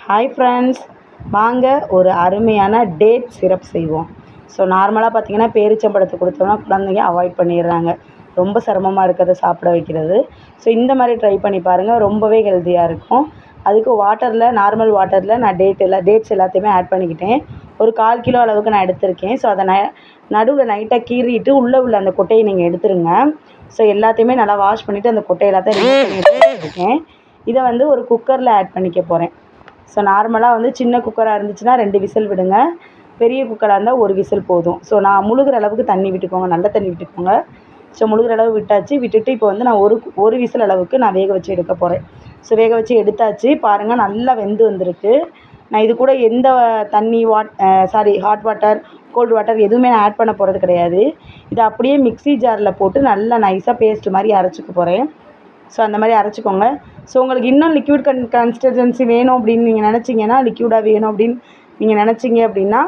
Hi friends, வாங்க ஒரு அருமையான டேட் சிரப் செய்வோம். ஸோ நார்மலாக பார்த்தீங்கன்னா பேரிச்சம்பழத்தை கொடுத்தோம்னா குழந்தைங்க அவாய்ட் பண்ணிடுறாங்க. ரொம்ப சிரமமாக இருக்கிறத சாப்பிட வைக்கிறது. ஸோ இந்த மாதிரி ட்ரை பண்ணி பாருங்கள், ரொம்பவே ஹெல்த்தியாக இருக்கும். அதுக்கு நார்மல் வாட்டரில் நான் டேட்ஸ் எல்லாத்தையுமே ஆட் பண்ணிக்கிட்டேன். ஒரு 1/4 கிலோ அளவுக்கு நான் எடுத்திருக்கேன். ஸோ அதை நடுவில் லைட்டாக கீறிட்டு உள்ளே உள்ள அந்த கொட்டையை நீங்கள் எடுத்துருங்க. ஸோ எல்லாத்தையுமே நல்லா வாஷ் பண்ணிவிட்டு அந்த கொட்டை எல்லாத்தையும் ரிமூவ் பண்ணி எடுத்துருக்கேன். இதை ஒரு குக்கரில் ஆட் பண்ணிக்க போகிறேன். ஸோ நார்மலாக சின்ன குக்கராக இருந்துச்சுன்னா 2 விசில் விடுங்க. பெரிய குக்கராக இருந்தால் 1 விசில் போதும். ஸோ நான் முழுகிற அளவுக்கு தண்ணி விட்டுக்கோங்க, நல்ல தண்ணி விட்டுக்கோங்க. ஸோ முழுகிற அளவு விட்டாச்சு. விட்டுட்டு இப்போ நான் ஒரு விசில் அளவுக்கு நான் வேக வச்சு எடுக்க போகிறேன். ஸோ வேக வச்சு எடுத்தாச்சு. பாருங்கள், நல்லா வெந்து வந்திருக்கு. நான் இது கூட எந்த தண்ணி ஹாட் வாட்டர், கோல்டு வாட்டர் எதுவுமே நான் ஆட் பண்ண போகிறது கிடையாது. இதை அப்படியே மிக்ஸி ஜாரில் போட்டு நல்லா நைஸாக பேஸ்ட் மாதிரி அரைச்சிக்க போகிறேன். ஸோ அந்த மாதிரி அரைச்சிக்கோங்க. ஸோ உங்களுக்கு இன்னும் லிக்விட் கன்சிஸ்டன்சி வேணும் அப்படின்னு நீங்கள் நினச்சிங்கன்னா, லிக்விடாக வேணும் அப்படின்னு நீங்கள் நினச்சிங்க அப்படின்னா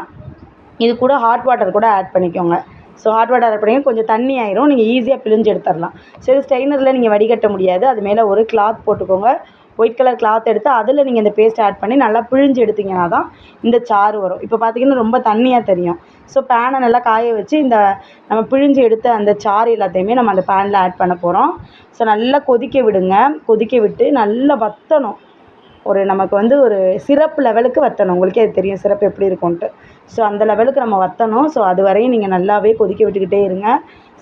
இது கூட ஹாட் வாட்டர் கூட ஆட் பண்ணிக்கோங்க. ஸோ ஹாட் வாட்டர் ஆட் பண்ணி கொஞ்சம் தண்ணி ஆயிரும், நீங்கள் ஈஸியாக பிழிஞ்சு எடுத்துடலாம். ஸோ இது ஸ்ட்ரெயினரில் நீங்கள் வடிகட்ட முடியாது. அது மேலே ஒரு கிளாத் போட்டுக்கோங்க. ஒயிட் கலர் கிளாத் எடுத்து அதில் நீங்கள் இந்த பேஸ்ட் ஆட் பண்ணி நல்லா பிழிஞ்சு எடுத்திங்கன்னா தான் இந்த சாறு வரும். இப்போ பார்த்திங்கன்னா ரொம்ப தண்ணியாக தெரியும். ஸோ பேனை நல்லா காய வச்சு நம்ம பிழிஞ்சு எடுத்த அந்த சாறு எல்லாத்தையுமே நம்ம அந்த பேனில் ஆட் பண்ண போகிறோம். ஸோ நல்லா கொதிக்க விடுங்க. கொதிக்க விட்டு நல்லா வற்றணும். நமக்கு ஒரு சிரப் லெவலுக்கு வற்றணும். உங்களுக்கே அது தெரியும் சிரப் எப்படி இருக்கும்ன்ட்டு. ஸோ அந்த லெவலுக்கு நம்ம வற்றணும். ஸோ அது வரையும் நீங்கள் நல்லாவே கொதிக்க விட்டுக்கிட்டே இருங்க.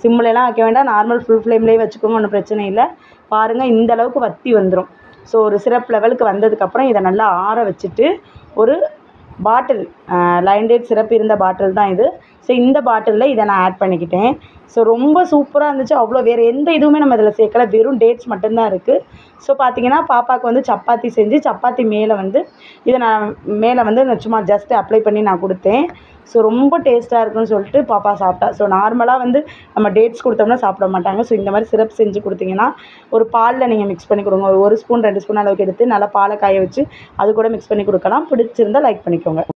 சிம்லலாம் வைக்க வேண்டாம், நார்மல் ஃபுல் ஃப்ளேம்லேயே வச்சுக்கோங்க, ஒன்றும் பிரச்சனை இல்லை. பாருங்கள், இந்த அளவுக்கு வற்றி வந்துடும். ஸோ ஒரு சிரப் லெவலுக்கு வந்ததுக்கப்புறம் இதை நல்லா ஆற வச்சுட்டு ஒரு பாட்டில், லைன் டேட் சிரப் இருந்த பாட்டில் தான் இது. ஸோ இந்த பாட்டிலில் இதை நான் ஆட் பண்ணிக்கிட்டேன். ஸோ ரொம்ப சூப்பராக இருந்துச்சு. அவ்வளோ வேறு எந்த இதுவுமே நம்ம இதில் சேர்க்கல, வெறும் டேட்ஸ் மட்டும்தான் இருக்குது. ஸோ பார்த்திங்கன்னா பாப்பாவுக்கு சப்பாத்தி செஞ்சு சப்பாத்தி மேலே இதை நான் மேலே சும்மா ஜஸ்ட் அப்ளை பண்ணி நான் கொடுத்தேன். ஸோ ரொம்ப டேஸ்ட்டாக இருக்குன்னு சொல்லிட்டு பாப்பா சாப்பிட்டா. ஸோ நார்மலாக நம்ம டேட்ஸ் கொடுத்தோம்னா சாப்பிட மாட்டாங்க. ஸோ இந்த மாதிரி சிரப் செஞ்சு கொடுத்தீங்கன்னா ஒரு பாலில் நீங்கள் மிக்ஸ் பண்ணி கொடுங்க. ஒரு ஸ்பூன் 2 ஸ்பூன் அளவுக்கு எடுத்து நல்லா பாலை காய வச்சு அது கூட மிக்ஸ் பண்ணி கொடுக்கலாம். பிடிச்சிருந்தால் லைக் பண்ணிக்கோங்க.